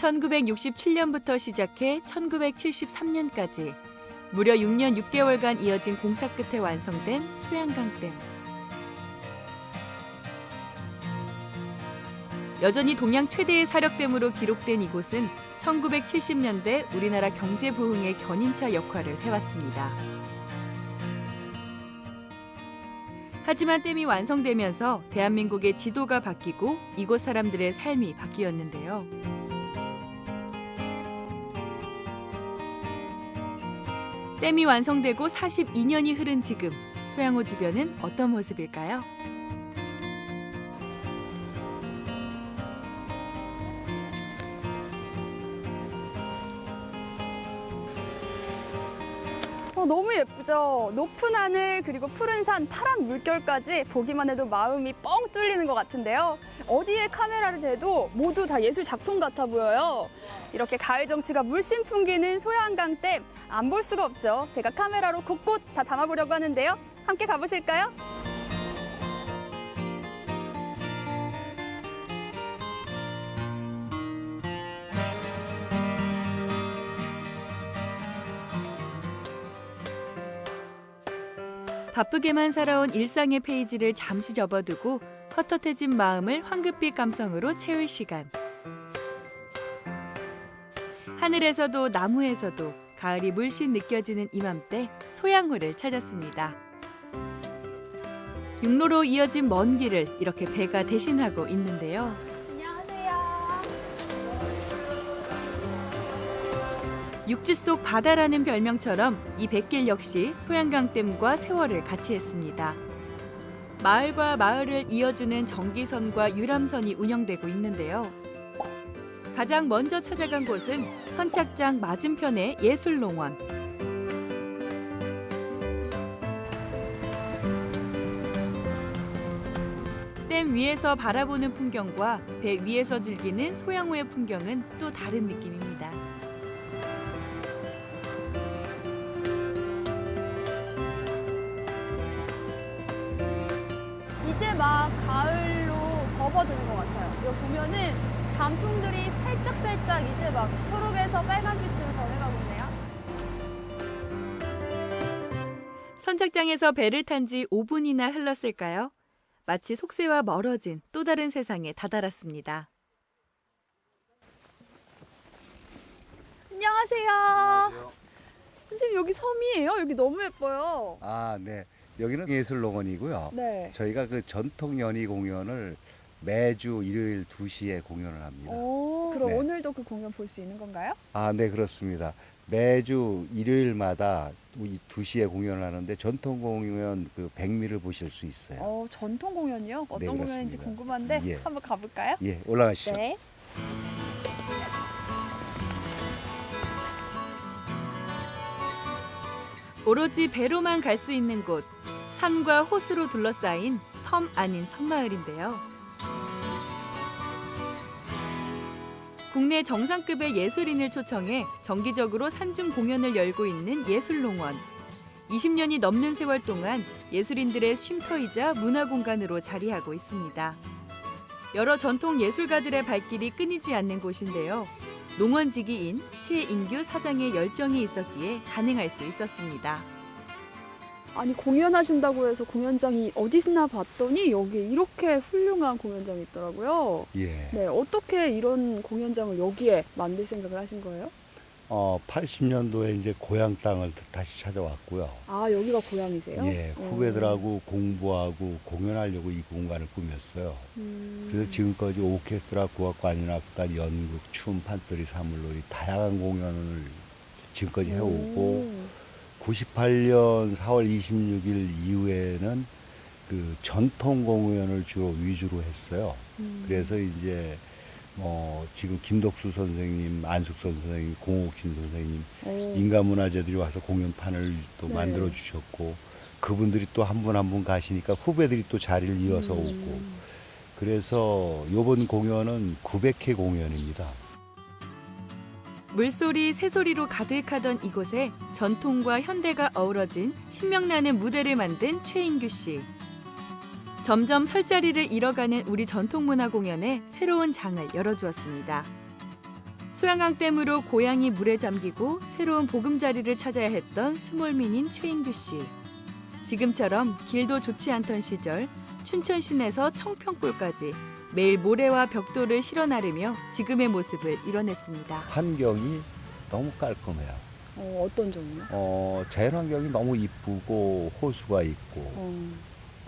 1967년부터 시작해 1973년까지 무려 6년 6개월간 이어진 공사 끝에 완성된 소양강댐. 여전히 동양 최대의 사력댐으로 기록된 이곳은 1970년대 우리나라 경제 부흥의 견인차 역할을 해왔습니다. 하지만 댐이 완성되면서 대한민국의 지도가 바뀌고 이곳 사람들의 삶이 바뀌었는데요. 댐이 완성되고 42년이 흐른 지금, 소양호 주변은 어떤 모습일까요? 너무 예쁘죠? 높은 하늘, 그리고 푸른 산, 파란 물결까지 보기만 해도 마음이 뻥 뚫리는 것 같은데요. 어디에 카메라를 대도 모두 다 예술 작품 같아 보여요. 이렇게 가을 정취가 물씬 풍기는 소양강댐, 안 볼 수가 없죠. 제가 카메라로 곳곳 다 담아보려고 하는데요. 함께 가보실까요? 바쁘게만 살아온 일상의 페이지를 잠시 접어두고 헛헛해진 마음을 황급빛 감성으로 채울 시간. 하늘에서도 나무에서도 가을이 물씬 느껴지는 이맘때 소양호를 찾았습니다. 육로로 이어진 먼 길을 이렇게 배가 대신하고 있는데요. 육지 속 바다라는 별명처럼 이 뱃길 역시 소양강댐과 세월을 같이 했습니다. 마을과 마을을 이어주는 정기선과 유람선이 운영되고 있는데요. 가장 먼저 찾아간 곳은 선착장 맞은편의 예술농원. 댐 위에서 바라보는 풍경과 배 위에서 즐기는 소양호의 풍경은 또 다른 느낌입니다. 이제 막 가을로 접어드는 것 같아요. 여기 보면은 단풍들이 살짝살짝 이제 막 초록에서 빨간빛으로 변해가고 있네요. 선착장에서 배를 탄 지 5분이나 흘렀을까요? 마치 속세와 멀어진 또 다른 세상에 다다랐습니다. 안녕하세요. 안녕하세요. 선생님 여기 섬이에요? 여기 너무 예뻐요. 아, 네. 여기는 예술농원이고요. 네. 저희가 그 전통 연희 공연을 매주 일요일 2시에 공연을 합니다. 그럼 네. 오늘도 그 공연 볼 수 있는 건가요? 아, 네, 그렇습니다. 매주 일요일마다 2시에 공연을 하는데 전통 공연 그 백미를 보실 수 있어요. 전통 공연이요? 어떤 네, 공연인지 그렇습니다. 궁금한데 예. 한번 가볼까요? 예, 올라가시죠. 네. 오로지 배로만 갈 수 있는 곳, 산과 호수로 둘러싸인 섬 아닌 섬마을인데요. 국내 정상급의 예술인을 초청해 정기적으로 산중 공연을 열고 있는 예술농원. 20년이 넘는 세월 동안 예술인들의 쉼터이자 문화공간으로 자리하고 있습니다. 여러 전통 예술가들의 발길이 끊이지 않는 곳인데요. 농원지기인 최인규 사장의 열정이 있었기에 가능할 수 있었습니다. 아니 공연하신다고 해서 공연장이 어디서나 봤더니 여기 이렇게 훌륭한 공연장이 있더라고요. 예. 네, 어떻게 이런 공연장을 여기에 만들 생각을 하신 거예요? 80년도에 이제 고향 땅을 다시 찾아왔고요. 아, 여기가 고향이세요? 예, 후배들하고 공부하고 공연하려고 이 공간을 꾸몄어요. 그래서 지금까지 오케스트라, 국악관현악단, 연극, 춤, 판소리, 사물놀이 다양한 공연을 지금까지 해오고 98년 4월 26일 이후에는 그 전통 공연을 주로 위주로 했어요. 그래서 이제 지금 김덕수 선생님, 안숙선 선생님, 공옥신 선생님, 인간문화재들이 와서 공연판을 또 네. 만들어 주셨고, 그분들이 또 한 분 한 분 가시니까 후배들이 또 자리를 이어서 오고, 그래서 이번 공연은 900회 공연입니다. 물소리, 새소리로 가득하던 이곳에 전통과 현대가 어우러진 신명나는 무대를 만든 최인규 씨. 점점 설 자리를 잃어가는 우리 전통문화 공연에 새로운 장을 열어주었습니다. 소양강댐으로 고향이 물에 잠기고 새로운 보금자리를 찾아야 했던 수몰민인 최인규 씨. 지금처럼 길도 좋지 않던 시절 춘천 시내에서 청평골까지 매일 모래와 벽돌을 실어 나르며 지금의 모습을 이뤄냈습니다. 환경이 너무 깔끔해요. 어떤 점이요? 자연환경이 너무 이쁘고 호수가 있고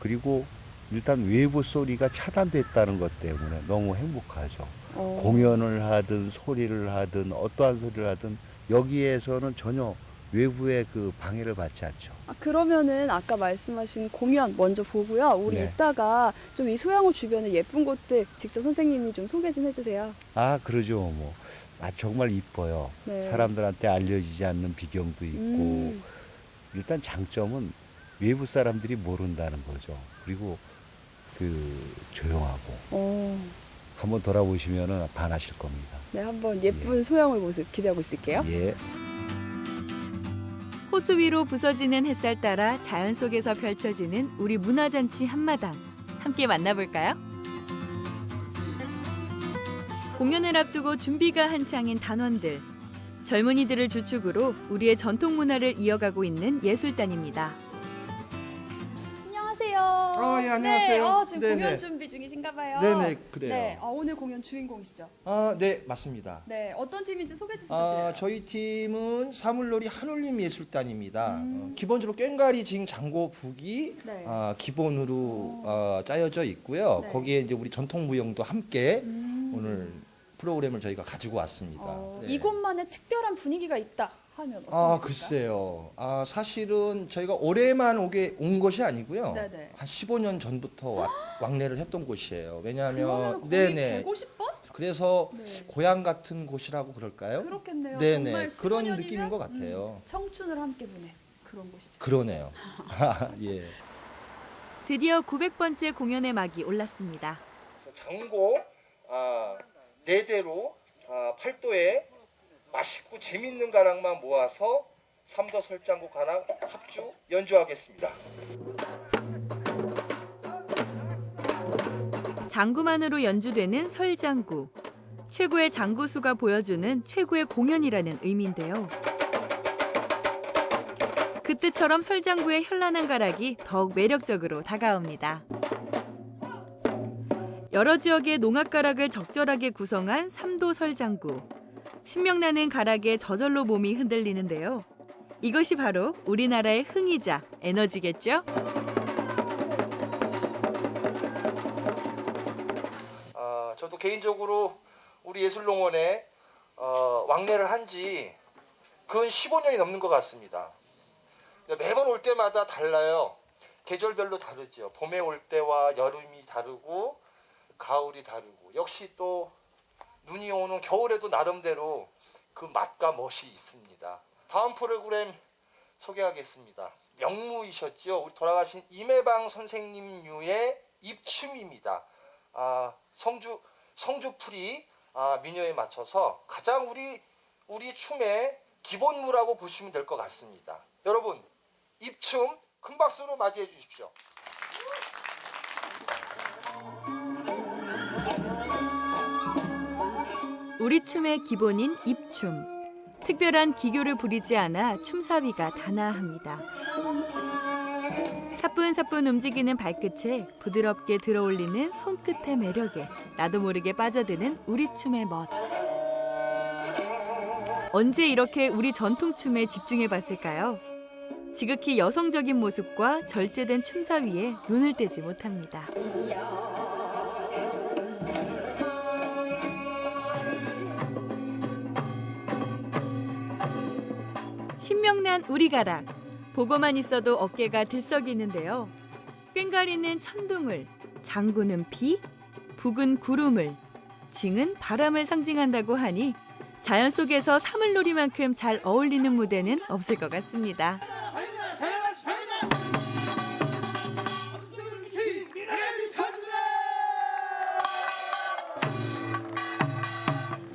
그리고 일단 외부 소리가 차단됐다는 것 때문에 너무 행복하죠. 공연을 하든 소리를 하든 어떠한 소리를 하든 여기에서는 전혀 외부의 그 방해를 받지 않죠. 그러면은 아까 말씀하신 공연 먼저 보고요. 우리 네. 이따가 좀 이 소양호 주변의 예쁜 곳들 직접 선생님이 좀 소개 좀 해주세요. 그러죠. 뭐. 정말 이뻐요. 네. 사람들한테 알려지지 않는 비경도 있고 일단 장점은 외부 사람들이 모른다는 거죠. 그리고 조용하고 한번 돌아보시면 반하실 겁니다. 네, 한번 예쁜 소양호의 모습 기대하고 있을게요. 예. 호수 위로 부서지는 햇살 따라 자연 속에서 펼쳐지는 우리 문화잔치 한마당. 함께 만나볼까요? 공연을 앞두고 준비가 한창인 단원들. 젊은이들을 주축으로 우리의 전통 문화를 이어가고 있는 예술단입니다. 안녕하세요. 예, 안녕하세요. 지금 네네. 공연 준비 중이신가 봐요. 네네, 그래요. 네, 오늘 공연 주인공이시죠? 네, 맞습니다. 네, 어떤 팀인지 소개 좀 부탁드려요. 저희 팀은 사물놀이 한울림 예술단입니다. 기본적으로 꽹과리 징 장고 북이 네. 기본으로 짜여져 있고요. 네. 거기에 이제 우리 전통 무용도 함께 오늘 프로그램을 저희가 가지고 왔습니다. 네. 이곳만의 특별한 분위기가 있다 하면 어떤 것일까요? 글쎄요. 사실은 저희가 올해만 온 것이 아니고요. 네네. 한 15년 전부터 왕래를 했던 곳이에요. 왜냐하면 그러면 거의 네네. 150번? 그래서 네. 고향 같은 곳이라고 그럴까요? 그렇겠네요. 네네. 정말 그런 15년이면, 느낌인 것 같아요. 청춘을 함께 보낸 그런 곳이죠. 그러네요. 예. 드디어 900번째 공연의 막이 올랐습니다. 장고 4대로 팔도에 맛있고 재밌는 가락만 모아서 삼도 설장구 가락 합주 연주하겠습니다. 장구만으로 연주되는 설장구. 최고의 장구수가 보여주는 최고의 공연이라는 의미인데요. 그 뜻처럼 설장구의 현란한 가락이 더욱 매력적으로 다가옵니다. 여러 지역의 농악가락을 적절하게 구성한 삼도 설장구. 신명나는 가락에 저절로 몸이 흔들리는데요. 이것이 바로 우리나라의 흥이자 에너지겠죠? 저도 개인적으로 우리 예술농원에 왕래를 한 지 근 15년이 넘는 것 같습니다. 매번 올 때마다 달라요. 계절별로 다르죠. 봄에 올 때와 여름이 다르고 가을이 다르고 역시 또 눈이 오는 겨울에도 나름대로 그 맛과 멋이 있습니다. 다음 프로그램 소개하겠습니다. 명무이셨죠. 우리 돌아가신 임혜방 선생님류의 입춤입니다. 성주풀이 민요에 맞춰서 가장 우리 춤의 기본무라고 보시면 될 것 같습니다. 여러분 입춤 큰 박수로 맞이해 주십시오. 우리 춤의 기본인 입춤. 특별한 기교를 부리지 않아 춤사위가 단아합니다. 사뿐사뿐 움직이는 발끝에 부드럽게 들어올리는 손끝의 매력에 나도 모르게 빠져드는 우리 춤의 멋. 언제 이렇게 우리 전통춤에 집중해봤을까요? 지극히 여성적인 모습과 절제된 춤사위에 눈을 떼지 못합니다. 신명난 우리가락. 보고만 있어도 어깨가 들썩이는데요. 꽹과리는 천둥을, 장구는 비, 북은 구름을, 징은 바람을 상징한다고 하니 자연 속에서 사물놀이만큼 잘 어울리는 무대는 없을 것 같습니다.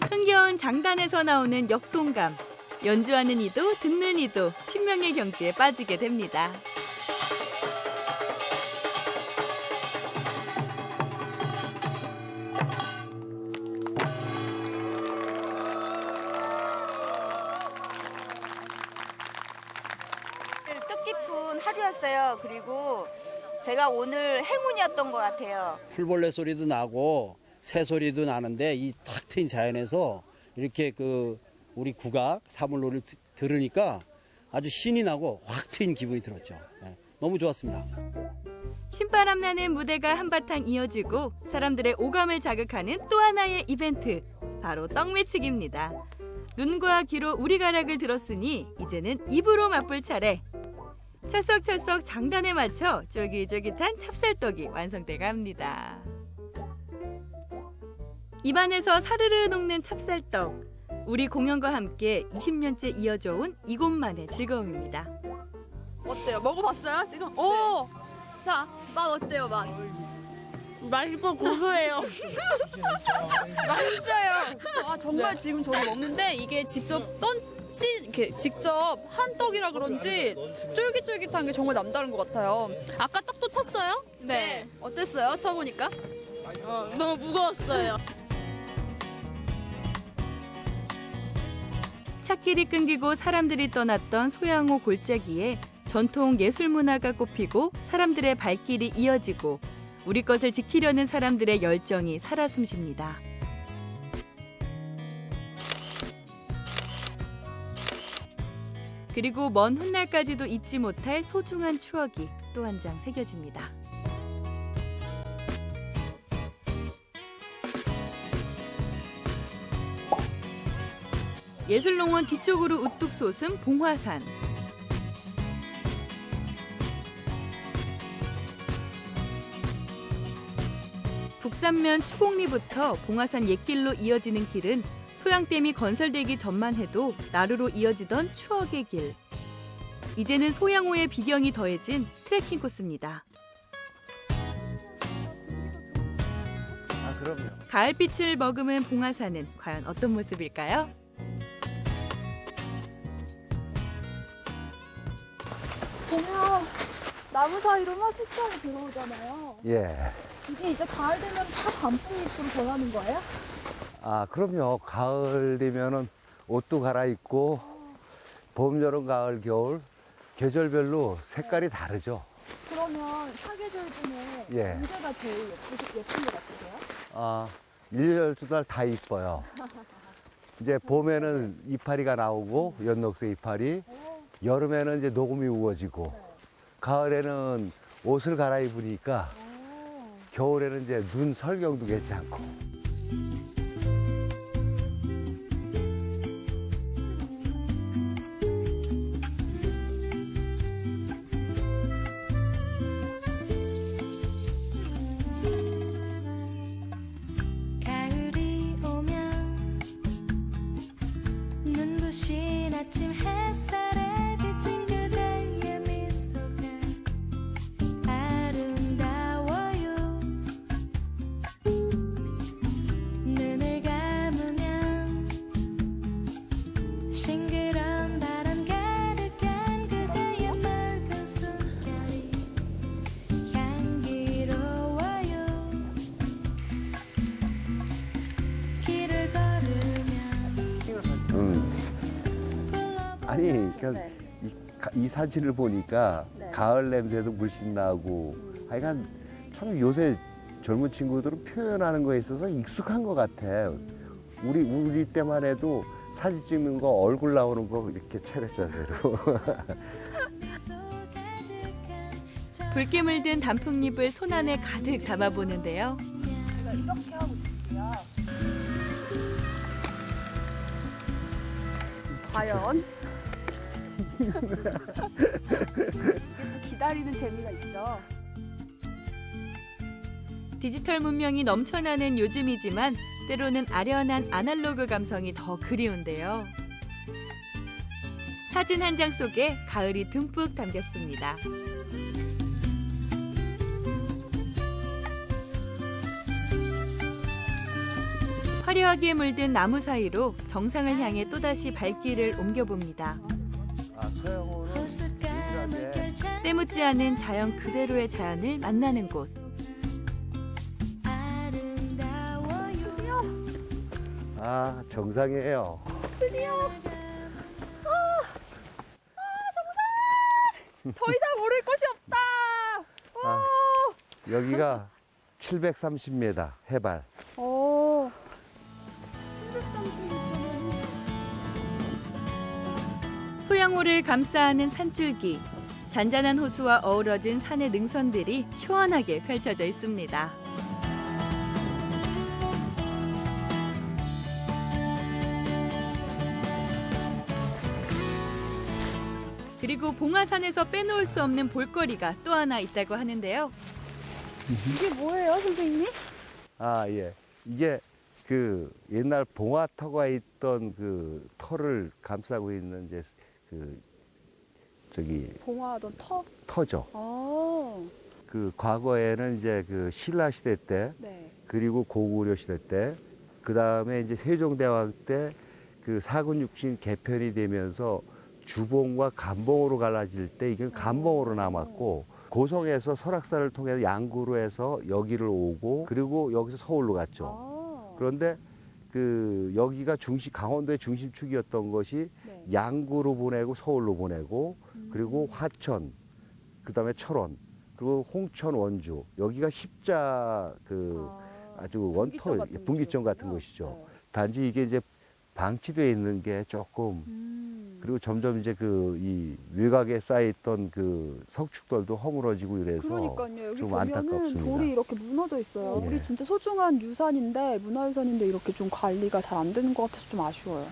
흥겨운 장단에서 나오는 역동감. 연주하는 이도 듣는 이도 신명의 경지에 빠지게 됩니다. 좋았어요. 그리고 제가 오늘 행운이었던 것 같아요. 풀벌레 소리도 나고 새 소리도 나는데 이 탁 트인 자연에서 이렇게 우리 국악 사물놀이를 들으니까 아주 신이 나고 확 트인 기분이 들었죠. 네, 너무 좋았습니다. 신바람 나는 무대가 한바탕 이어지고 사람들의 오감을 자극하는 또 하나의 이벤트, 바로 떡매치기입니다. 눈과 귀로 우리가락을 들었으니 이제는 입으로 맛볼 차례. 찰썩찰썩 장단에 맞춰 쫄깃쫄깃한 찹쌀떡이 완성돼가 합니다. 입안에서 사르르 녹는 찹쌀떡. 우리 공연과 함께 20년째 이어져 온 이곳만의 즐거움입니다. 어때요? 먹어봤어요 지금? 오. 자, 맛 어때요, 맛? 맛있고 고소해요. 맛있어요. 아, 정말 지금 저희 먹는데 이게 직접 이렇게 직접 한 떡이라 그런지 쫄깃쫄깃한 게 정말 남다른 것 같아요. 아까 떡도 쳤어요? 네. 어땠어요? 쳐보니까? 너무 무거웠어요. 찻길이 끊기고 사람들이 떠났던 소양호 골짜기에 전통 예술 문화가 꽃피고 사람들의 발길이 이어지고 우리 것을 지키려는 사람들의 열정이 살아 숨쉽니다. 그리고 먼 훗날까지도 잊지 못할 소중한 추억이 또 한 장 새겨집니다. 예술농원 뒤쪽으로 우뚝 솟은 봉화산. 북산면 추곡리부터 봉화산 옛길로 이어지는 길은 소양댐이 건설되기 전만 해도 나루로 이어지던 추억의 길. 이제는 소양호의 비경이 더해진 트레킹 코스입니다. 아, 그럼요. 가을빛을 머금은 봉화산은 과연 어떤 모습일까요? 보면 나무 사이로 막 색깔이 들어오잖아요. 예. 이게 이제 가을 되면 다 단풍잎으로 변하는 거예요? 아, 그럼요. 가을 되면은 옷도 갈아입고, 봄, 여름, 가을, 겨울, 계절별로 색깔이 다르죠. 그러면 사계절 중에 예. 언제가 제일 예쁜 것 같으세요? 아, 1년 12달 다 이뻐요. 이제 봄에는 이파리가 나오고, 연녹색 이파리, 여름에는 이제 녹음이 우거지고, 가을에는 옷을 갈아입으니까, 겨울에는 이제 눈 설경도 괜찮고. 가을이 오면 눈부신 아침 햇살에 비친 그대의 미소가 아름다워요. 눈을 감으면 싱그러운 바람 가득한 그대의 맑은 숨결이 향기로워요. 길을 걸으면 아니, 그냥 이 사진을 보니까 가을 냄새도 물씬 나고, 하여간 참 요새 젊은 친구들은 표현하는 거에 있어서 익숙한 것 같아. 우리 때만 해도 사진 찍는 거 얼굴 나오는 거 이렇게 차례차례로. 붉게 물든 단풍잎을 손안에 가득 담아보는데요. 제가 이렇게 하고 있을게요. 과연? 기다리는 재미가 있죠. 디지털 문명이 넘쳐나는 요즘이지만 때로는 아련한 아날로그 감성이 더 그리운데요. 사진 한 장 속에 가을이 듬뿍 담겼습니다. 화려하게 물든 나무 사이로 정상을 향해 또다시 발길을 옮겨봅니다. 아, 소양호는 유일하게 때묻지 않은 자연 그대로의 자연을 만나는 곳. 아, 정상이에요. 더 이상 오를 곳이 없다. 여기가 730m 해발. 오. 소양호를 감싸안은 산줄기. 잔잔한 호수와 어우러진 산의 능선들이 시원하게 펼쳐져 있습니다. 그리고 봉화산에서 빼놓을 수 없는 볼거리가 또 하나 있다고 하는데요. 이게 뭐예요, 선생님? 아, 예. 이게 그 옛날 봉화터가 있던 그 터를 감싸고 있는 이제 그 저기 봉화하던 터? 터죠. 아. 그 과거에는 이제 그 신라 시대 때 네. 그리고 고구려 시대 때 그다음에 이제 세종대왕 때 그 사근육신 개편이 되면서 주봉과 감봉으로 갈라질 때 이게 감봉으로 남았고 고성에서 설악산을 통해서 양구로 해서 여기를 오고 그리고 여기서 서울로 갔죠. 아. 그런데 그 여기가 강원도의 중심축이었던 것이 네. 양구로 보내고 서울로 보내고 그리고 화천 그다음에 철원 그리고 홍천 원주 여기가 십자 그 아주 원터 분기점 같은 곳이죠. 네. 단지 이게 이제 방치되어 있는 게 조금 그리고 점점 이제 그 이 외곽에 쌓여있던 그 석축들도 허물어지고 이래서 그러니까요. 여기 좀 보면은 안타깝습니다. 돌이 이렇게 무너져 있어요. 예. 우리 진짜 소중한 유산인데 문화유산인데 이렇게 좀 관리가 잘 안 되는 것 같아서 좀 아쉬워요.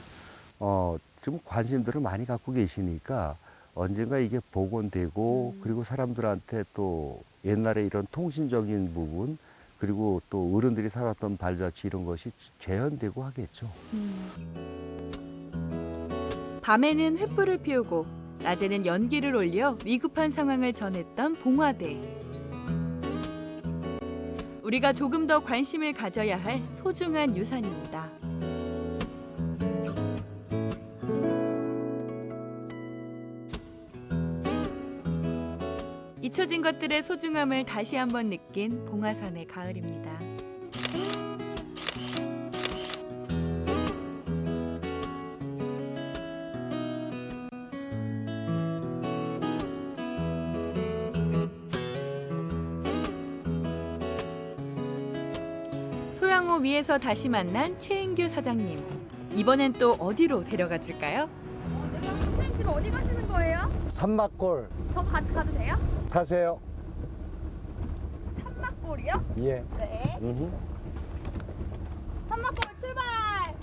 좀 관심들을 많이 갖고 계시니까 언젠가 이게 복원되고 그리고 사람들한테 또 옛날에 이런 통신적인 부분 그리고 또 어른들이 살았던 발자취 이런 것이 재현되고 하겠죠. 밤에는 횃불을 피우고 낮에는 연기를 올려 위급한 상황을 전했던 봉화대. 우리가 조금 더 관심을 가져야 할 소중한 유산입니다. 잊혀진 것들의 소중함을 다시 한번 느낀 봉화산의 가을입니다. 소양호 위에서 다시 만난 최인규 사장님. 이번엔 또 어디로 데려가 줄까요? 선생님 지금 어디 가시는 거예요? 산막골 저 가도 돼요? 타세요. 산막골이요? 예. 네. 산막골 출발!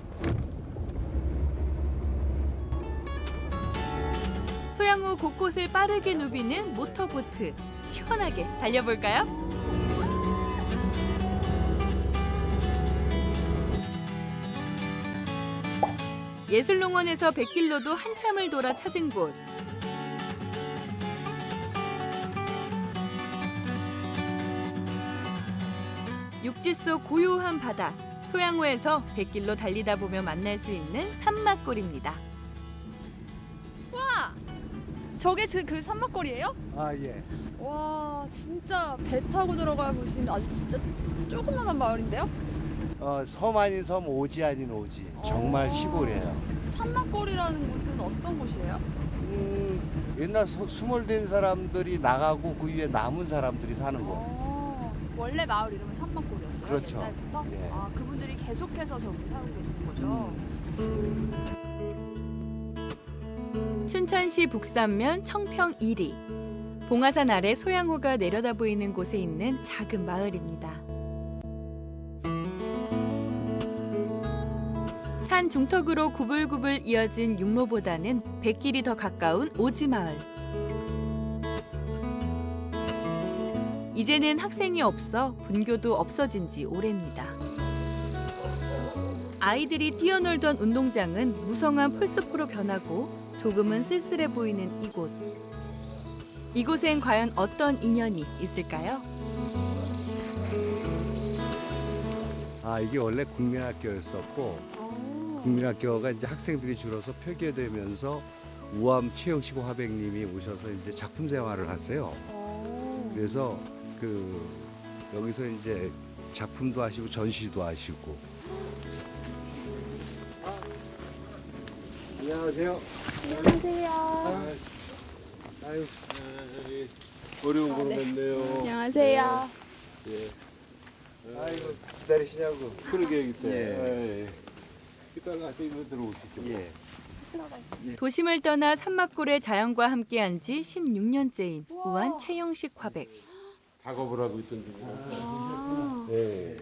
소양호 곳곳을 빠르게 누비는 모터보트. 시원하게 달려볼까요? 예술농원에서 100길로도 한참을 돌아 찾은 곳. 육지 속 고요한 바다. 소양호에서 100길로 달리다 보면 만날 수 있는 산막골입니다. 와! 저게 그 산막골이에요? 아, 예. 와, 진짜 배 타고 들어가 보신 아주 진짜 조그만한 마을인데요? 섬 아닌 섬, 오지 아닌 오지. 정말 시골이에요. 산막골이라는 곳은 어떤 곳이에요? 옛날 수몰된 사람들이 나가고 그 위에 남은 사람들이 사는 거. 원래 마을 이름은 산막골이었어요. 그렇죠. 옛날부터. 예. 아, 그분들이 계속해서 저기 살고 계시는 거죠. 춘천시 북산면 청평 1리. 봉화산 아래 소양호가 내려다 보이는 곳에 있는 작은 마을입니다. 산 중턱으로 구불구불 이어진 육로보다는 100길이 더 가까운 오지마을. 이제는 학생이 없어 분교도 없어진 지 오래입니다. 아이들이 뛰어놀던 운동장은 무성한 풀숲으로 변하고 조금은 쓸쓸해 보이는 이곳. 이곳엔 과연 어떤 인연이 있을까요? 아, 이게 원래 국민학교였었고 국민학교가 이제 학생들이 줄어서 폐교되면서 우암 최영식 화백님이 오셔서 이제 작품 생활을 하세요. 그래서 여기서 이제 작품도 하시고 전시도 하시고. 안녕하세요. 안녕하세요. 아유, 어려운 걸 냈네요. 안녕하세요. 예. 아이고 기다리시냐고. 그러게 이때. 예. 이따가 이거 들어오시죠. 예. 도심을 떠나 산막골의 자연과 함께한 지 16년째인 우한 최영식 화백. 작업을 하고 있던 중이라서. 예.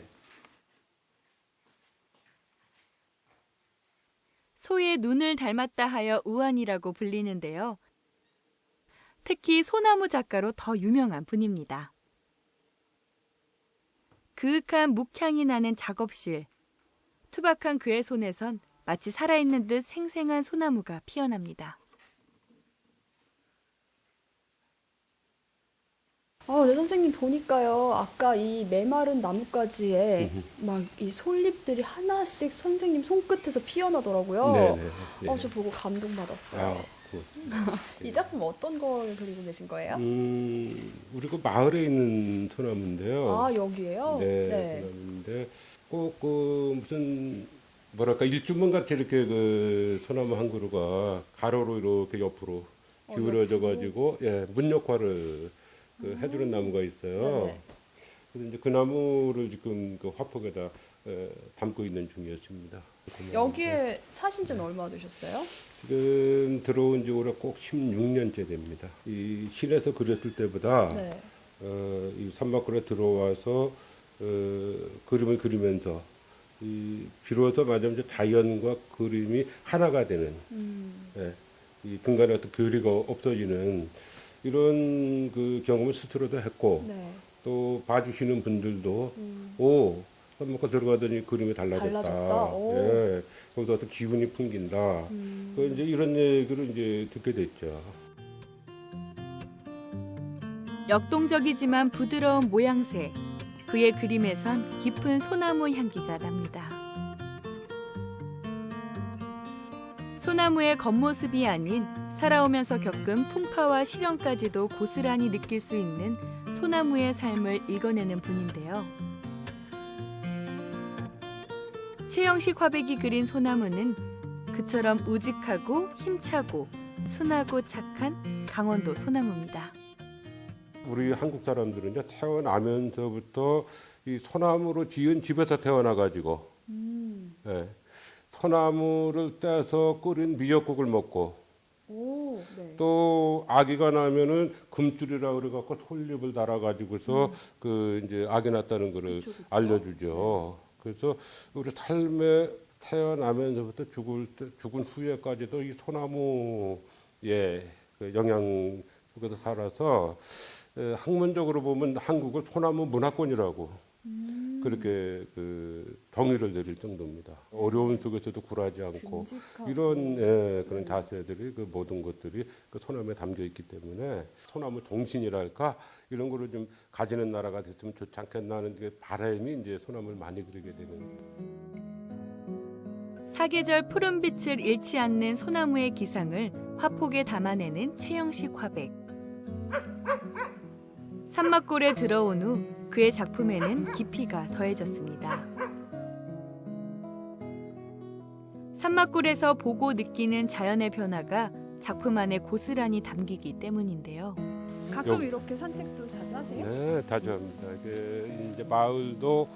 소의 눈을 닮았다 하여 우한이라고 불리는데요. 특히 소나무 작가로 더 유명한 분입니다. 그윽한 묵향이 나는 작업실. 투박한 그의 손에선 마치 살아있는 듯 생생한 소나무가 피어납니다. 네, 선생님 보니까요. 아까 이 메마른 나뭇가지에 막 이 솔잎들이 하나씩 선생님 손끝에서 피어나더라고요. 네네. 예. 저 보고 감동받았어요. 아, 고맙습니다. 이 작품 어떤 걸 그리고 계신 거예요? 우리 그 마을에 있는 소나무인데요. 여기에요? 네, 소나무인데 꼭 그 무슨 뭐랄까 일주문 같이 이렇게 그 소나무 한 그루가 가로로 이렇게 옆으로 기울어져 가지고 문 역할을 해주는 나무가 있어요. 네네. 그래서 이제 그 나무를 지금 그 화폭에다 담고 있는 중이었습니다. 여기에 사신 지는 얼마 되셨어요? 지금 들어온 지 올해 꼭 16년째 됩니다. 이 실에서 그렸을 때보다 네. 이 산막골에 들어와서 그림을 그리면서 비로소 말하자면 이제 자연과 그림이 하나가 되는 이 중간에 어떤 교리가 없어지는 이런 그 경험을 스스로도 했고 네. 또 봐주시는 분들도 산막골 들어가더니 그림이 달라졌다. 예, 거기서 어떤 기분이 풍긴다. 이제 이런 얘기를 이제 듣게 됐죠. 역동적이지만 부드러운 모양새. 그의 그림에선 깊은 소나무 향기가 납니다. 소나무의 겉모습이 아닌 살아오면서 겪은 풍파와 시련까지도 고스란히 느낄 수 있는 소나무의 삶을 읽어내는 분인데요. 최영식 화백이 그린 소나무는 그처럼 우직하고 힘차고 순하고 착한 강원도 소나무입니다. 우리 한국 사람들은요 태어나면서부터 이 소나무로 지은 집에서 태어나가지고 소나무를 떼서 끓인 미역국을 먹고 또 아기가 나면은 금줄이라 그래갖고 솔잎을 달아가지고서 그 이제 아기 낳았다는 거를 알려주죠. 그래서 우리 삶에 태어나면서부터 죽은 후에까지도 이 소나무의 그 영향 속에서 살아서 학문적으로 보면 한국을 소나무 문화권이라고 그렇게 그 정의를 내릴 정도입니다. 어려운 속에서도 굴하지 않고 이런 그런 자세들이 그 모든 것들이 그 소나무에 담겨 있기 때문에 소나무 정신이랄까 이런 거를 좀 가지는 나라가 됐으면 좋지 않겠나 하는 게 바람이 이제 소나무를 많이 그리게 되는. 사계절 푸른빛을 잃지 않는 소나무의 기상을 화폭에 담아내는 최영식 화백. 산막골에 들어온 후 그의 작품에는 깊이가 더해졌습니다. 산막골에서 보고 느끼는 자연의 변화가 작품 안에 고스란히 담기기 때문인데요. 가끔 이렇게 산책도 자주 하세요? 네, 자주 합니다. 이게 이제 마을도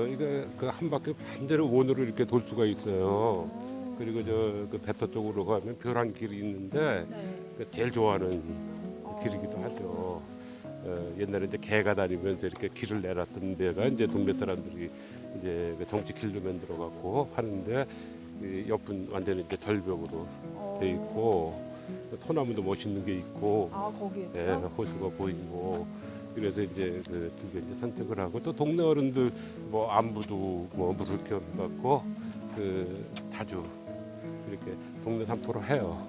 이게 그 한 바퀴 반대로 원으로 이렇게 돌 수가 있어요. 그리고 그 배터 쪽으로 가면 벼랑 길이 있는데 제일 좋아하는 길이기도 하죠. 옛날에 이제 개가 다니면서 이렇게 길을 내놨던 데가 이제 동네 사람들이 이제 정치 길로 만들어 갖고 하는데 이 옆은 완전히 이제 절벽으로 돼 있고 소나무도 멋있는 게 있고 거기에. 호수가 보이고 그래서 이제 그 등에 이제 산책을 하고 또 동네 어른들 뭐 안부도 뭐 물을 켜갖고 그 자주 이렇게 동네 산보를 해요.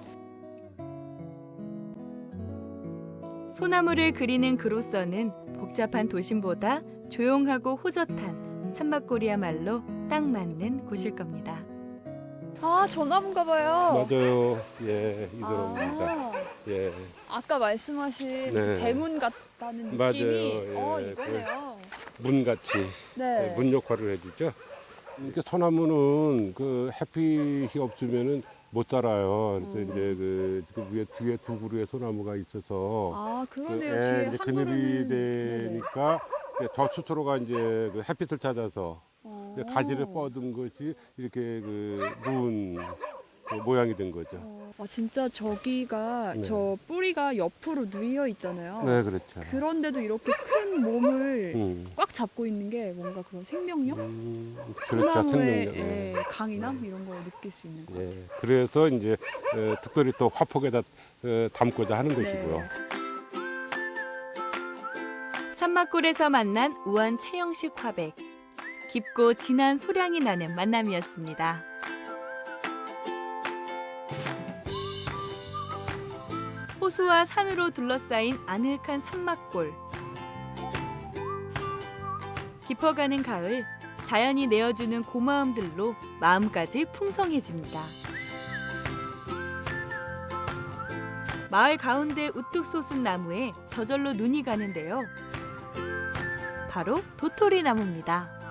소나무를 그리는 그로서는 복잡한 도심보다 조용하고 호젓한 산막골이야말로 딱 맞는 곳일 겁니다. 전화분가 봐요. 맞아요. 예, 이거입니다. 예, 아까 말씀하신 네. 대문 같다는 느낌이 맞아요. 예, 이거네요. 문같이 네. 문 역할을 해주죠. 이렇게 소나무는 그 햇빛이 없으면은 못 자라요. 그래서 이제 그 위에 뒤에 두 그루의 소나무가 있어서 그러네요. 예, 뒤에 이제 한 그늘이 그루는 되니까 젖수초로가 이제 그 햇빛을 찾아서 이제 가지를 뻗은 것이 이렇게 그 누운 그 모양이 된 거죠. 진짜 저기가 네. 저 뿌리가 옆으로 누이어 있잖아요. 네, 그렇죠. 그런데도 이렇게 큰 몸을 음. 꽉 잡고 있는 게 뭔가 그런 생명력? 그렇죠. 소나무의 생명력. 예, 강인함 이런 걸 느낄 수 있는 것 같아요. 예, 그래서 이제 특별히 또 화폭에다 담고자 하는 것이고요. 산막골에서 만난 우한 최영식 화백. 깊고 진한 소량이 나는 만남이었습니다. 호수와 산으로 둘러싸인 아늑한 산막골. 깊어가는 가을, 자연이 내어주는 고마움들로 마음까지 풍성해집니다. 마을 가운데 우뚝 솟은 나무에 저절로 눈이 가는데요. 바로 도토리 나무입니다.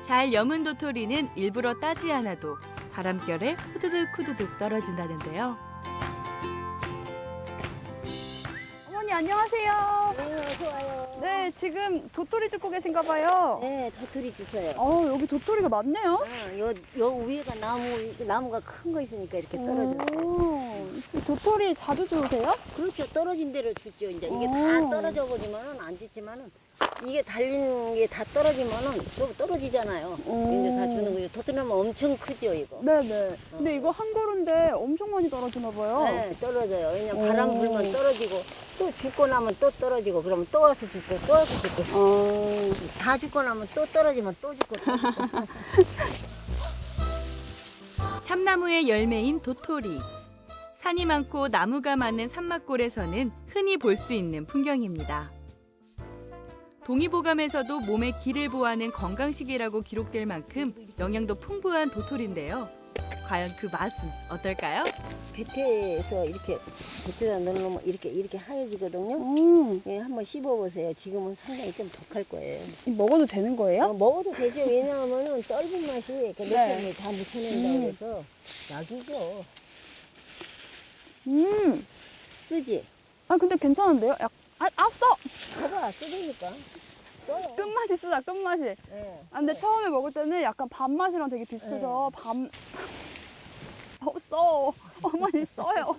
잘 여문 도토리는 일부러 따지 않아도 바람결에 후두둑 떨어진다는데요. 어머니 안녕하세요. 네, 좋아요. 네, 지금 도토리 줍고 계신가 봐요. 네, 도토리 주세요. 여기 도토리가 많네요. 요 위에가 나무가 큰 거 있으니까 이렇게 떨어졌어요. 이 도토리 자주 주우세요? 그렇죠. 떨어진 대로 주죠. 이제 이게 오. 다 떨어져 버리면은 안 주지만은 이게 달린 게 다 떨어지면은 좀 떨어지잖아요. 이제 다 주는 거죠. 도토리나무 엄청 크죠, 이거. 네네. 근데 이거 한 그루인데 엄청 많이 떨어지나 봐요. 네, 떨어져요. 왜냐면 바람 불면 떨어지고 또 죽고 나면 또 떨어지고 그러면 또 와서 죽고 또 와서 죽고. 다 죽고 나면 또 떨어지면 또 죽고. 또 죽고. 참나무의 열매인 도토리. 산이 많고 나무가 많은 산막골에서는 흔히 볼 수 있는 풍경입니다. 동의보감에서도 몸의 기를 보하는 건강식이라고 기록될 만큼 영양도 풍부한 도토리인데요. 과연 그 맛은 어떨까요? 밭에서 이렇게 밭에다 넣어놓으면 이렇게 하얘지거든요. 예, 한번 씹어보세요. 지금은 상당히 좀 독할 거예요. 먹어도 되는 거예요? 먹어도 되죠. 왜냐하면은 떫은 맛이 그 네. 녹균을 다 묻혀낸다고 해서 약이죠. 쓰지. 근데 괜찮은데요? 써! 봐봐, 쓰니까. 써요. 끝맛이 쓰다, 끝맛이. 네. 근데 처음에 먹을 때는 약간 밥맛이랑 되게 비슷해서 써. 어머니 써요.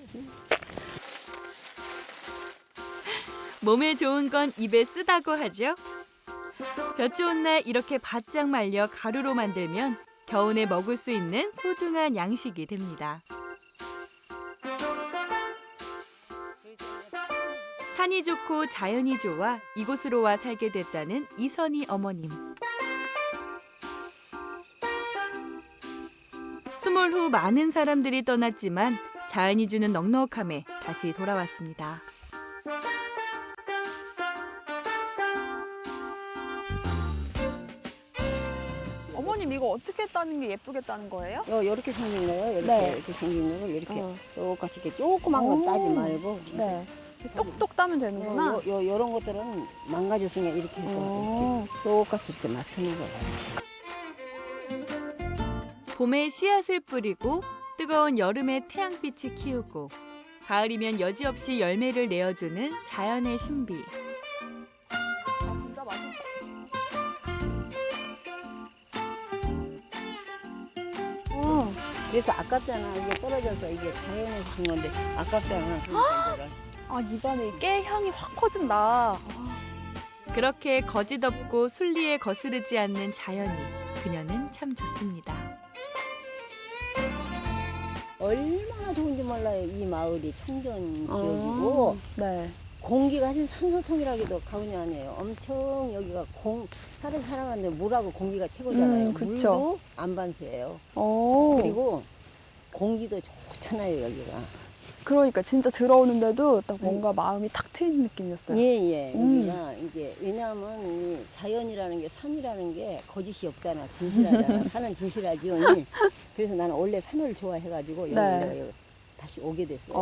몸에 좋은 건 입에 쓰다고 하죠. 볕 좋은 날 이렇게 바짝 말려 가루로 만들면 겨우내 먹을 수 있는 소중한 양식이 됩니다. 산이 좋고 자연이 좋아 이곳으로 와 살게 됐다는 이선희 어머님. 수몰 후 많은 사람들이 떠났지만 자연이 주는 넉넉함에 다시 돌아왔습니다. 어머님 이거 어떻게 따는 게 예쁘게 따는 거예요? 요렇게 생긴 거예요. 요렇게, 네. 이렇게 생긴 거를 이렇게 똑같이 이렇게 조그만 건 따지 말고. 네. 똑똑 따면 되는구나. 요런 것들은 망가졌으니까 이렇게 해서 이렇게 똑같이 이렇게 맞추는 거예요. 봄에 씨앗을 뿌리고 뜨거운 여름에 태양빛을 키우고 가을이면 여지없이 열매를 내어주는 자연의 신비. 진짜 맛있다. 그래서 아깝잖아. 이게 떨어져서 이게 자연에서 준 건데 아깝잖아. 입안에 깨 향이 확 퍼진다. 그렇게 거짓없고 순리에 거스르지 않는 자연이 그녀는 참 좋습니다. 얼마나 좋은지 몰라요. 이 마을이 청정 지역이고 네. 공기가 사실 산소통이라기도 가훈이 아니에요. 엄청 여기가 사람 살아가는데 물하고 공기가 최고잖아요. 그쵸. 물도 안반수예요. 그리고 공기도 좋잖아요, 여기가. 그러니까 진짜 들어오는데도 딱 뭔가 마음이 탁 트이는 느낌이었어요. 예. 여기가 이게 왜냐하면 이 자연이라는 게 산이라는 게 거짓이 없잖아. 진실하잖아. 산은 진실하지, 언니. 그래서 나는 원래 산을 좋아해가지고 여기 네. 다시 오게 됐어요.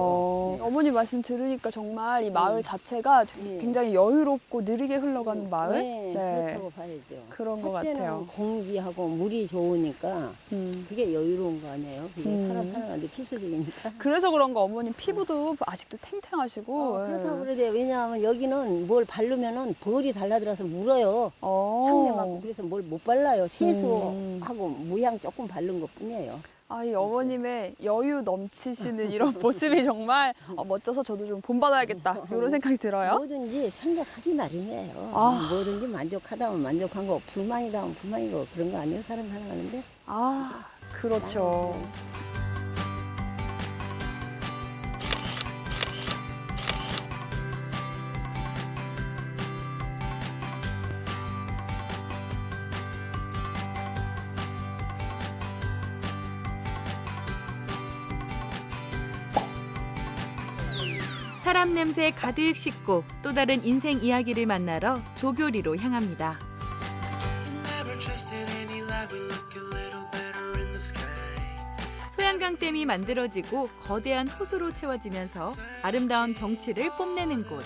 네. 어머니 말씀 들으니까 정말 이 마을 자체가 네. 굉장히 여유롭고 느리게 흘러가는 마을? 네, 그렇다고 봐야죠. 그런 것 첫째는 같아요. 공기하고 물이 좋으니까 그게 여유로운 거 아니에요? 그게 사람 살아가는데 필수적이니까. 그래서 그런가 어머님 피부도 아직도 탱탱하시고. 그렇다고 그러대요. 왜냐하면 여기는 뭘 바르면은 벌이 달라들어서 물어요. 향내 맡고 그래서 뭘 못 발라요. 세수하고 무향 조금 바른 것 뿐이에요. 아, 이 어머님의 여유 넘치시는 이런 모습이 정말 멋져서 저도 좀 본받아야겠다 이런 생각이 들어요. 뭐든지 생각하기 나름이에요. 뭐든지 만족하다면 만족한 거, 불만이다면 불만이고 그런 거 아니에요? 사람 살아가는데. 그렇죠. 사람 냄새 가득 싣고 또 다른 인생 이야기를 만나러 조교리로 향합니다. 소양강댐이 만들어지고 거대한 호수로 채워지면서 아름다운 경치를 뽐내는 곳.